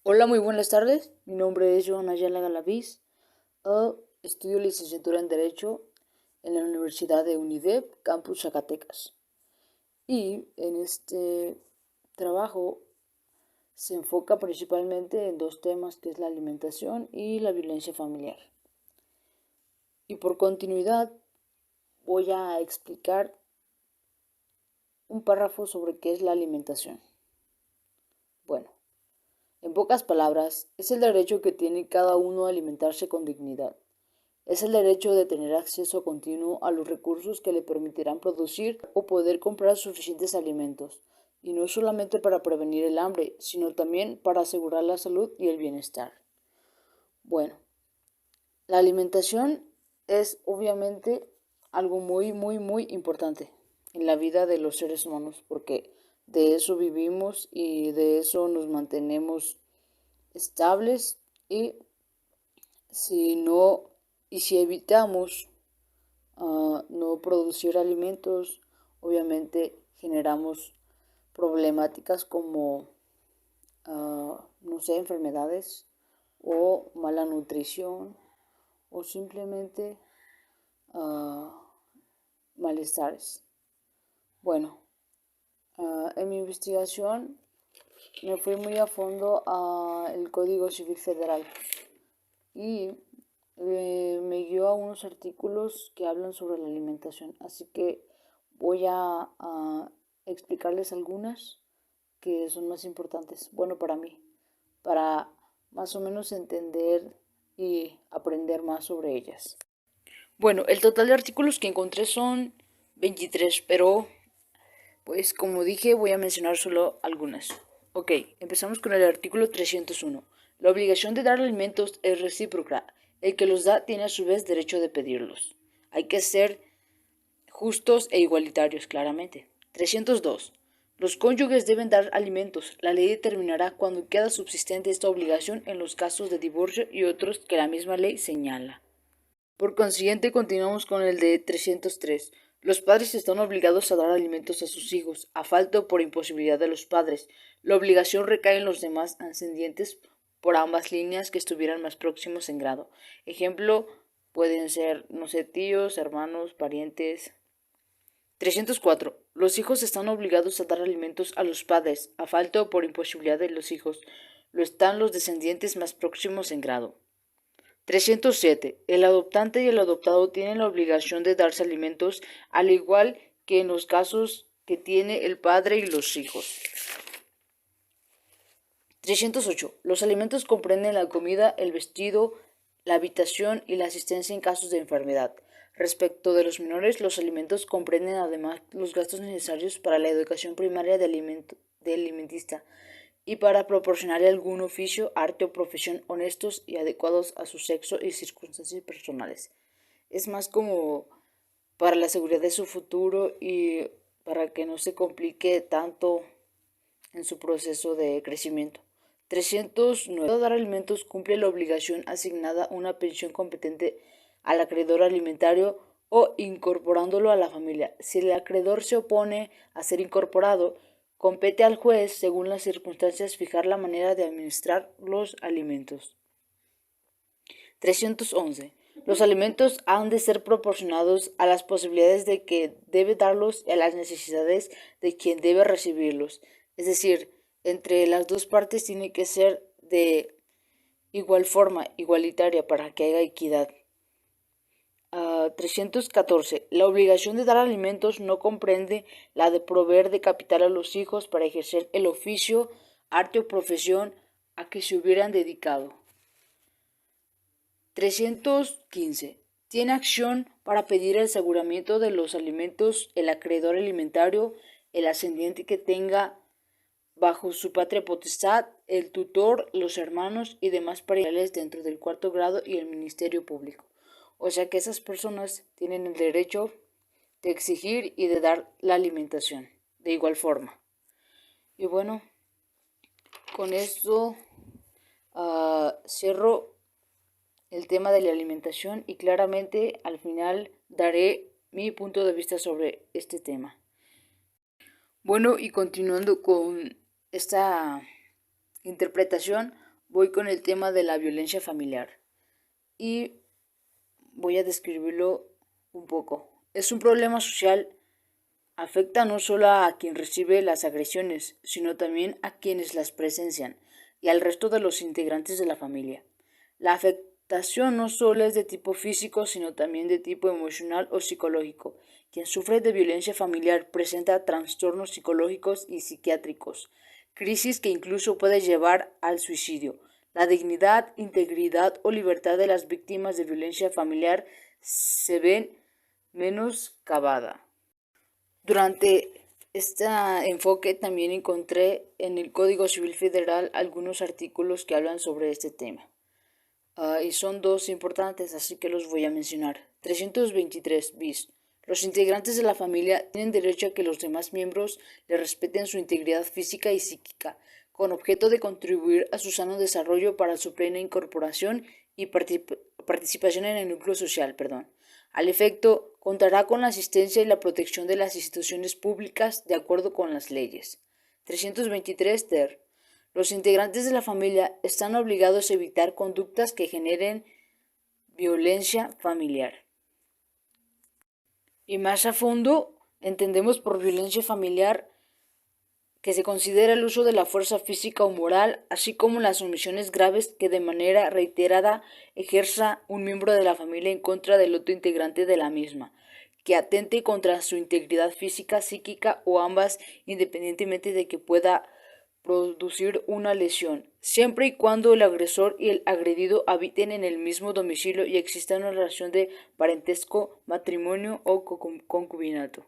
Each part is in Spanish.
Hola, muy buenas tardes. Mi nombre es Joan Ayala Galaviz. Estudio licenciatura en Derecho en la Universidad de UNIDEP, Campus Zacatecas. Y en este trabajo se enfoca principalmente en dos temas, que es la alimentación y la violencia familiar. Y por continuidad voy a explicar un párrafo sobre qué es la alimentación. Bueno, en pocas palabras, es el derecho que tiene cada uno a alimentarse con dignidad. Es el derecho de tener acceso continuo a los recursos que le permitirán producir o poder comprar suficientes alimentos, y no solamente para prevenir el hambre, sino también para asegurar la salud y el bienestar. Bueno, la alimentación es obviamente algo muy importante en la vida de los seres humanos, porque de eso vivimos y de eso nos mantenemos estables, y si no si evitamos no producir alimentos, obviamente generamos problemáticas como, no sé, enfermedades o mala nutrición o simplemente uh, malestares. Bueno, en mi investigación me fui muy a fondo al Código Civil Federal y me guió a unos artículos que hablan sobre la alimentación. Así que voy a explicarles algunas que son más importantes, bueno, para mí, para más o menos entender y aprender más sobre ellas. Bueno, el total de artículos que encontré son 23, pero pues como dije voy a mencionar solo algunas. Ok, empezamos con el artículo 301. La obligación de dar alimentos es recíproca. El que los da tiene a su vez derecho de pedirlos. Hay que ser justos e igualitarios, claramente. 302. Los cónyuges deben dar alimentos. La ley determinará cuándo queda subsistente esta obligación en los casos de divorcio y otros que la misma ley señala. Por consiguiente, continuamos con el de 303. Los padres están obligados a dar alimentos a sus hijos, a falta o por imposibilidad de los padres. La obligación recae en los demás ascendientes por ambas líneas que estuvieran más próximos en grado. Ejemplo, pueden ser, no sé, tíos, hermanos, parientes. 304. Los hijos están obligados a dar alimentos a los padres, a falta o por imposibilidad de los hijos. Lo están los descendientes más próximos en grado. 307. El adoptante y el adoptado tienen la obligación de darse alimentos, al igual que en los casos que tiene el padre y los hijos. 308. Los alimentos comprenden la comida, el vestido, la habitación y la asistencia en casos de enfermedad. Respecto de los menores, los alimentos comprenden además los gastos necesarios para la educación primaria de alimentista y para proporcionarle algún oficio, arte o profesión honestos y adecuados a su sexo y circunstancias personales. Es más como para la seguridad de su futuro y para que no se complique tanto en su proceso de crecimiento. 309. Dar alimentos cumple la obligación asignada a una pensión competente al acreedor alimentario o incorporándolo a la familia. Si el acreedor se opone a ser incorporado, compete al juez, según las circunstancias, fijar la manera de administrar los alimentos. 311. Los alimentos han de ser proporcionados a las posibilidades de que debe darlos y a las necesidades de quien debe recibirlos. Es decir, entre las dos partes tiene que ser de igual forma, igualitaria, para que haya equidad. 314. La obligación de dar alimentos no comprende la de proveer de capital a los hijos para ejercer el oficio, arte o profesión a que se hubieran dedicado. 315. Tiene acción para pedir el aseguramiento de los alimentos el acreedor alimentario, el ascendiente que tenga bajo su patria potestad, el tutor, los hermanos y demás parientes dentro del cuarto grado y el Ministerio Público. O sea que esas personas tienen el derecho de exigir y de dar la alimentación de igual forma. Y bueno, con esto cierro el tema de la alimentación y claramente al final daré mi punto de vista sobre este tema. Bueno, y continuando con esta interpretación, voy con el tema de la violencia familiar y voy a describirlo un poco. Es un problema social, afecta no solo a quien recibe las agresiones, sino también a quienes las presencian y al resto de los integrantes de la familia. La afectación no solo es de tipo físico, sino también de tipo emocional o psicológico. Quien sufre de violencia familiar presenta trastornos psicológicos y psiquiátricos, crisis que incluso puede llevar al suicidio. La dignidad, integridad o libertad de las víctimas de violencia familiar se ven menoscabada. Durante este enfoque también encontré en el Código Civil Federal algunos artículos que hablan sobre este tema. Y son dos importantes, así que los voy a mencionar. 323 bis. Los integrantes de la familia tienen derecho a que los demás miembros le respeten su integridad física y psíquica, con objeto de contribuir a su sano desarrollo para su plena incorporación y participación en el núcleo social. Al efecto, contará con la asistencia y la protección de las instituciones públicas de acuerdo con las leyes. 323 ter. Los integrantes de la familia están obligados a evitar conductas que generen violencia familiar. Y más a fondo, entendemos por violencia familiar que se considera el uso de la fuerza física o moral, así como las omisiones graves que de manera reiterada ejerza un miembro de la familia en contra del otro integrante de la misma, que atente contra su integridad física, psíquica o ambas, independientemente de que pueda producir una lesión, siempre y cuando el agresor y el agredido habiten en el mismo domicilio y exista una relación de parentesco, matrimonio o concubinato.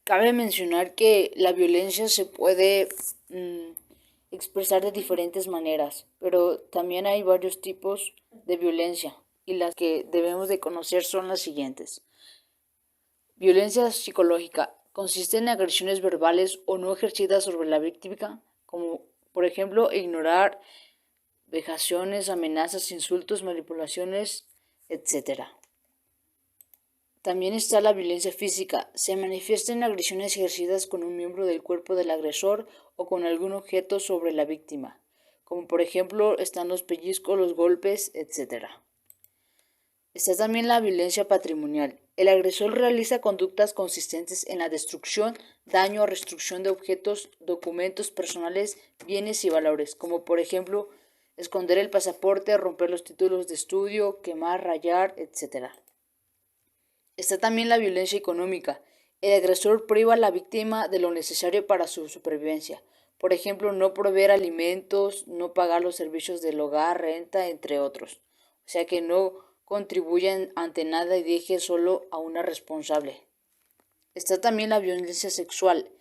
Cabe mencionar que la violencia se puede expresar de diferentes maneras, pero también hay varios tipos de violencia y las que debemos de conocer son las siguientes. Violencia psicológica consiste en agresiones verbales o no ejercidas sobre la víctima, como por ejemplo ignorar, vejaciones, amenazas, insultos, manipulaciones, etc. También está la violencia física. Se manifiesta en agresiones ejercidas con un miembro del cuerpo del agresor o con algún objeto sobre la víctima, como por ejemplo están los pellizcos, los golpes, etc. Está también la violencia patrimonial. El agresor realiza conductas consistentes en la destrucción, daño o restricción de objetos, documentos personales, bienes y valores, como por ejemplo esconder el pasaporte, romper los títulos de estudio, quemar, rayar, etc. Está también la violencia económica. El agresor priva a la víctima de lo necesario para su supervivencia. Por ejemplo, no proveer alimentos, no pagar los servicios del hogar, renta, entre otros. O sea que no contribuyen ante nada y deje solo a una responsable. Está también la violencia sexual.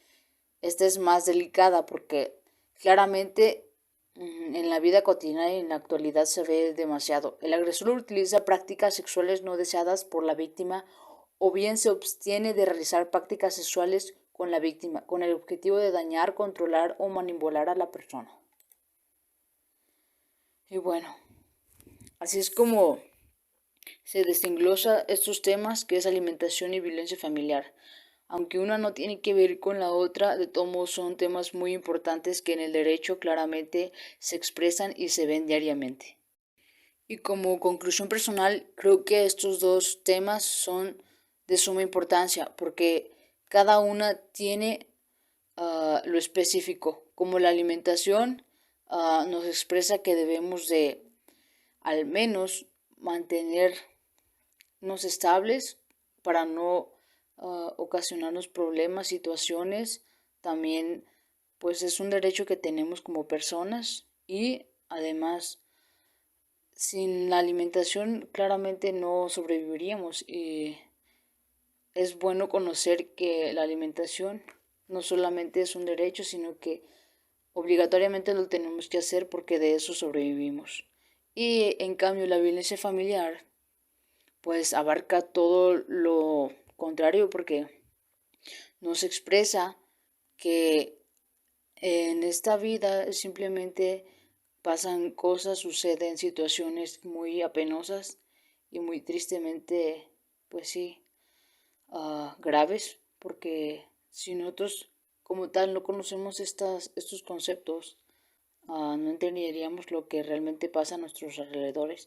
Esta es más delicada porque claramente en la vida cotidiana y en la actualidad se ve demasiado. El agresor utiliza prácticas sexuales no deseadas por la víctima o bien se abstiene de realizar prácticas sexuales con la víctima con el objetivo de dañar, controlar o manipular a la persona. Y bueno, así es como se desenglosa estos temas que es alimentación y violencia familiar. Aunque una no tiene que ver con la otra, de todos modos son temas muy importantes que en el derecho claramente se expresan y se ven diariamente. Y como conclusión personal, creo que estos dos temas son de suma importancia porque cada una tiene lo específico. Como la alimentación nos expresa que debemos de al menos mantenernos estables para no ocasionarnos problemas, situaciones. También pues es un derecho que tenemos como personas y además sin la alimentación claramente no sobreviviríamos y es bueno conocer que la alimentación no solamente es un derecho, sino que obligatoriamente lo tenemos que hacer porque de eso sobrevivimos. Y en cambio la violencia familiar pues abarca todo lo contrario porque nos expresa que en esta vida simplemente pasan cosas, suceden situaciones muy apenosas y muy tristemente, pues sí, graves, porque si nosotros como tal no conocemos estos conceptos, no entenderíamos lo que realmente pasa a nuestros alrededores.